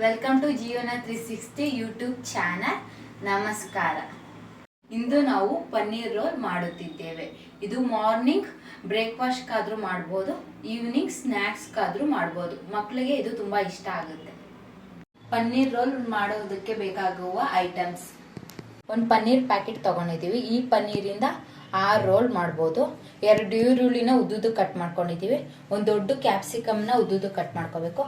Welcome to ಜೀವನ 360 YouTube channel. ನಮಸ್ಕಾರ. ಇಂದು ನಾವು ಪನ್ನೀರ್ ರೋಲ್ ಮಾಡುತ್ತಿದ್ದೇವೆ. ಇದು ಮಾರ್ನಿಂಗ್ ಬ್ರೇಕ್ಫಾಸ್ಟ್ಗಾದರೂ ಮಾಡ್ಬೋದು, ಈವ್ನಿಂಗ್ ಸ್ನ್ಯಾಕ್ಸ್ಗಾದರೂ ಮಾಡ್ಬೋದು. ಮಕ್ಕಳಿಗೆ ಇದು ತುಂಬ ಇಷ್ಟ ಆಗುತ್ತೆ. ಪನ್ನೀರ್ ರೋಲ್ ಮಾಡೋದಕ್ಕೆ ಬೇಕಾಗುವ ಐಟಮ್ಸ್: ಒಂದು ಪನ್ನೀರ್ ಪ್ಯಾಕೆಟ್ ತೊಗೊಂಡಿದ್ದೀವಿ. ಈ ಪನ್ನೀರಿಂದ 6 ರೋಲ್ ಮಾಡ್ಬೋದು. 2 ಈರುಳ್ಳಿನ ಉದ್ದುದ್ದು ಕಟ್ ಮಾಡ್ಕೊಂಡಿದ್ದೀವಿ. ಒಂದು ದೊಡ್ಡ ಕ್ಯಾಪ್ಸಿಕಮ್ನ ಉದ್ದುದ್ದು ಕಟ್ ಮಾಡ್ಕೋಬೇಕು.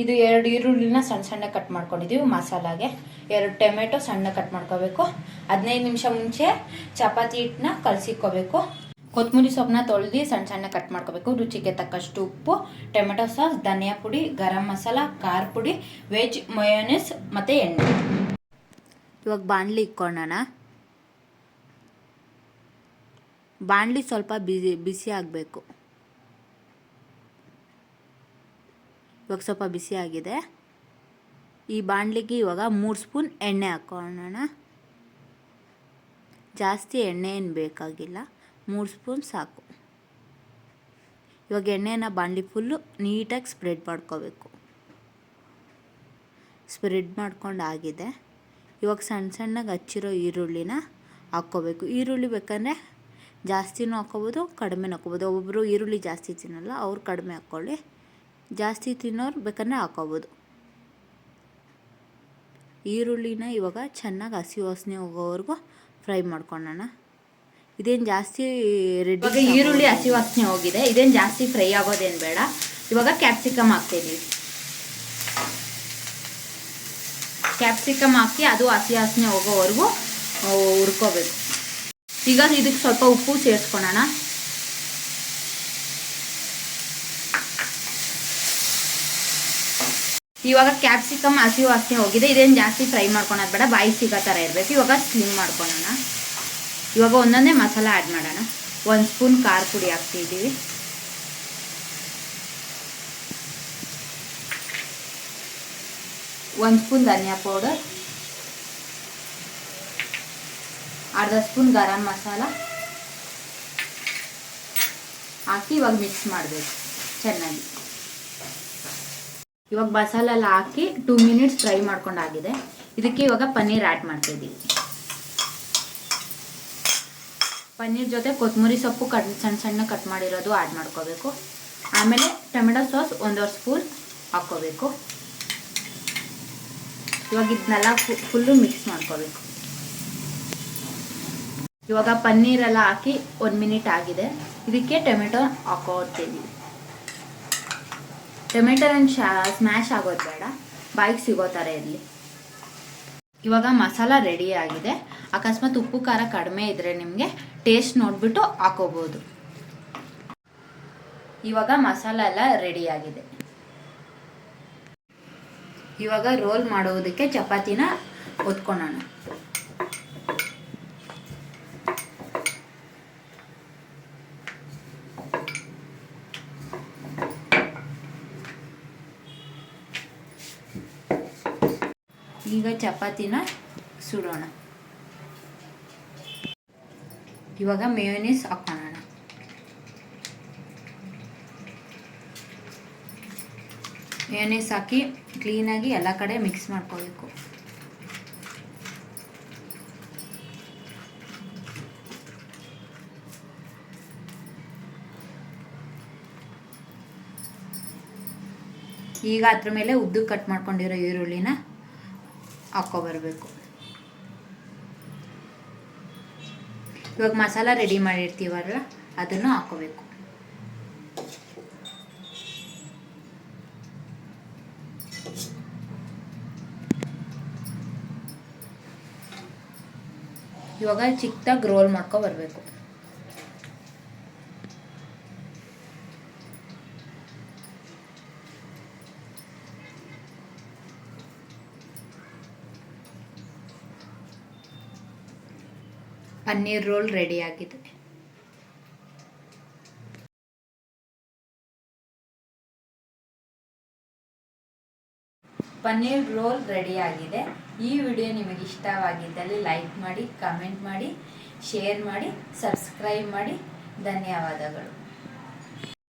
ಇದು 2 ಈರುಳ್ಳಿನ ಸಣ್ಣ ಸಣ್ಣ ಕಟ್ ಮಾಡ್ಕೊಂಡಿದ್ದೀವಿ ಮಸಾಲಾಗೆ. 2 ಟೊಮೆಟೊ ಸಣ್ಣ ಕಟ್ ಮಾಡ್ಕೋಬೇಕು. 15 ನಿಮಿಷ ಮುಂಚೆ ಚಪಾತಿ ಹಿಟ್ಟನ್ನ ಕಲಸಿಕ್ಕೋಬೇಕು. ಕೊತ್ತಂಬರಿ ಸೊಪ್ಪನ್ನ ತೊಳೆದು ಸಣ್ಣ ಸಣ್ಣ ಕಟ್ ಮಾಡ್ಕೋಬೇಕು. ರುಚಿಗೆ ತಕ್ಕಷ್ಟು ಉಪ್ಪು, ಟೊಮೆಟೊ ಸಾಸ್, ಧನಿಯಾ ಪುಡಿ, ಗರಂ ಮಸಾಲ, ಖಾರ ಪುಡಿ, ವೆಜ್ ಮಯೋನೀಸ್ ಮತ್ತು ಎಣ್ಣೆ. ಇವಾಗ ಬಾಣಲಿ ಇಕ್ಕೊಳ್ಳೋಣ. ಬಾಣಲಿ ಸ್ವಲ್ಪ ಬಿಸಿ ಆಗಬೇಕು. ಇವಾಗ ಸ್ವಲ್ಪ ಬಿಸಿ ಆಗಿದೆ. ಈ ಬಾಣಲಿಗೆ ಇವಾಗ 3 ಸ್ಪೂನ್ ಎಣ್ಣೆ ಹಾಕ್ಕೊಳ್ಳೋಣ. ಜಾಸ್ತಿ ಎಣ್ಣೆ ಏನು ಬೇಕಾಗಿಲ್ಲ, 3 ಸ್ಪೂನ್ ಸಾಕು. ಇವಾಗ ಎಣ್ಣೆನ ಬಾಣಲಿ ಫುಲ್ಲು ನೀಟಾಗಿ ಸ್ಪ್ರೆಡ್ ಮಾಡ್ಕೋಬೇಕು. ಸ್ಪ್ರೆಡ್ ಮಾಡ್ಕೊಂಡು ಆಗಿದೆ. ಇವಾಗ ಸಣ್ಣ ಸಣ್ಣಗೆ ಹಚ್ಚಿರೋ ಈರುಳ್ಳಿನ ಹಾಕ್ಕೋಬೇಕು. ಈರುಳ್ಳಿ ಬೇಕಂದರೆ ಜಾಸ್ತಿನೂ ಹಾಕ್ಕೋಬೋದು, ಕಡಿಮೆನೂ ಹಾಕ್ಕೋಬೋದು. ಒಬ್ಬೊಬ್ಬರು ಈರುಳ್ಳಿ ಜಾಸ್ತಿ ತಿನ್ನಲ್ಲ, ಅವ್ರು ಕಡಿಮೆ ಹಾಕ್ಕೊಳ್ಳಿ. ಜಾಸ್ತಿ ತಿನ್ನೋರು ಬೇಕಂದರೆ ಹಾಕ್ಕೋಬೋದು. ಈರುಳ್ಳಿನ ಇವಾಗ ಚೆನ್ನಾಗಿ ಹಸಿ ವಾಸನೆ ಹೋಗೋವರೆಗೂ ಫ್ರೈ ಮಾಡ್ಕೊಳ್ಳೋಣ. ಇದೇನು ಜಾಸ್ತಿ ರೆಡ್. ಇವಾಗ ಈರುಳ್ಳಿ ಹಸಿ ವಾಸನೆ ಹೋಗಿದೆ. ಇದೇನು ಜಾಸ್ತಿ ಫ್ರೈ ಆಗೋದೇನು ಬೇಡ. ಇವಾಗ ಕ್ಯಾಪ್ಸಿಕಮ್ ಹಾಕ್ತಿದ್ದೀವಿ. ಕ್ಯಾಪ್ಸಿಕಮ್ ಹಾಕಿ ಅದು ಹಸಿ ವಾಸನೆ ಹೋಗೋವರೆಗೂ ಹುರ್ಕೋಬೇಕು. ಈಗ ಇದಕ್ಕೆ ಸ್ವಲ್ಪ ಉಪ್ಪು ಸೇರಿಸ್ಕೊಳ್ಳೋಣ. ಇವಾಗ ಕ್ಯಾಪ್ಸಿಕಮ್ ಹಸಿ ವಾಸನೆ ಹೋಗಿದೆ. ಇದೇನು ಜಾಸ್ತಿ ಫ್ರೈ ಮಾಡ್ಕೊಳೋದು ಬೇಡ, ಬಾಯಿ ಸಿಗೋ ಥರ ಇರಬೇಕು. ಇವಾಗ ಸ್ಲಿಮ್ ಮಾಡ್ಕೊಳ್ಳೋಣ. ಇವಾಗ ಒಂದೊಂದೇ ಮಸಾಲ ಆ್ಯಡ್ ಮಾಡೋಣ. 1 ಸ್ಪೂನ್ ಖಾರ ಪುಡಿ ಹಾಕ್ತಿದ್ದೀವಿ. 1 ಸ್ಪೂನ್ ಧನಿಯಾ ಪೌಡರ್, ಅರ್ಧ ಸ್ಪೂನ್ ಗರಂ ಮಸಾಲ ಹಾಕಿ ಇವಾಗ ಮಿಕ್ಸ್ ಮಾಡಬೇಕು ಚೆನ್ನಾಗಿ. ಇವಾಗ ಮಸಾಲ ಎಲ್ಲ ಹಾಕಿ 2 ಮಿನಿಟ್ಸ್ ಫ್ರೈ ಮಾಡ್ಕೊಂಡಾಗಿದೆ. ಇದಕ್ಕೆ ಇವಾಗ ಪನ್ನೀರ್ ಆ್ಯಡ್ ಮಾಡ್ತಾಯಿದ್ದೀವಿ. ಪನ್ನೀರ್ ಜೊತೆ ಕೊತ್ತಂಬರಿ ಸೊಪ್ಪು ಸಣ್ಣ ಸಣ್ಣ ಕಟ್ ಮಾಡಿರೋದು ಆ್ಯಡ್ ಮಾಡ್ಕೋಬೇಕು. ಆಮೇಲೆ ಟೊಮೆಟೊ ಸಾಸ್ 1.5 ಸ್ಪೂನ್ ಹಾಕ್ಕೋಬೇಕು. ಇವಾಗ ಇದನ್ನೆಲ್ಲ ಫುಲ್ಲು ಮಿಕ್ಸ್ ಮಾಡ್ಕೋಬೇಕು. ಇವಾಗ ಪನ್ನೀರೆಲ್ಲ ಹಾಕಿ 1 ಮಿನಿಟ್ ಆಗಿದೆ. ಇದಕ್ಕೆ ಟೊಮೆಟೊ ಹಾಕೋತೀವಿ. ಟೊಮೆಟೊ ಸ್ಮ್ಯಾಶ್ ಆಗೋದು ಬೇಡ, ಬಾಯಿಗೆ ಸಿಗೋ ಥರ ಇರಲಿ. ಇವಾಗ ಮಸಾಲ ರೆಡಿ ಆಗಿದೆ. ಅಕಸ್ಮಾತ್ ಉಪ್ಪು ಖಾರ ಕಡಿಮೆ ಇದ್ದರೆ ನಿಮಗೆ ಟೇಸ್ಟ್ ನೋಡಿಬಿಟ್ಟು ಹಾಕೋಬೋದು. ಇವಾಗ ಮಸಾಲ ಎಲ್ಲ ರೆಡಿ ಆಗಿದೆ. ಇವಾಗ ರೋಲ್ ಮಾಡೋದಕ್ಕೆ ಚಪಾತಿನ ಒತ್ಕೊಳ್ಳೋಣ. ಈಗ ಚಪಾತಿನ ಸುಡೋಣ. ಇವಾಗ ಮೇಯೋನೀಸ್ ಹಾಕೋಣ. ಮೇಯೋನೀಸ್ ಹಾಕಿ ಕ್ಲೀನಾಗಿ ಎಲ್ಲ ಕಡೆ ಮಿಕ್ಸ್ ಮಾಡ್ಕೋಬೇಕು. ಈಗ ಅದ್ರ ಮೇಲೆ ಉದ್ದು ಕಟ್ ಮಾಡ್ಕೊಂಡಿರೋ ಈರುಳ್ಳಿನ ಹಾಕ್ಕೊಬರ್ಬೇಕು. ಇವಾಗ ಮಸಾಲ ರೆಡಿ ಮಾಡಿರ್ತೀವಲ್ಲ ಅದನ್ನು ಹಾಕ್ಕೋಬೇಕು. ಇವಾಗ ಚಿಕ್ಕದಾಗಿ ರೋಲ್ ಮಾಡ್ಕೊಬರ್ಬೇಕು. ಪನ್ನೀರ್ ರೋಲ್ ರೆಡಿ ಆಗಿದೆ. ಪನ್ನೀರ್ ರೋಲ್ ರೆಡಿ ಆಗಿದೆ. ಈ ವಿಡಿಯೋ ನಿಮಗೆ ಇಷ್ಟವಾಗಿದ್ದಲ್ಲಿ ಲೈಕ್ ಮಾಡಿ, ಕಮೆಂಟ್ ಮಾಡಿ, ಶೇರ್ ಮಾಡಿ, ಸಬ್ಸ್ಕ್ರೈಬ್ ಮಾಡಿ. ಧನ್ಯವಾದಗಳು.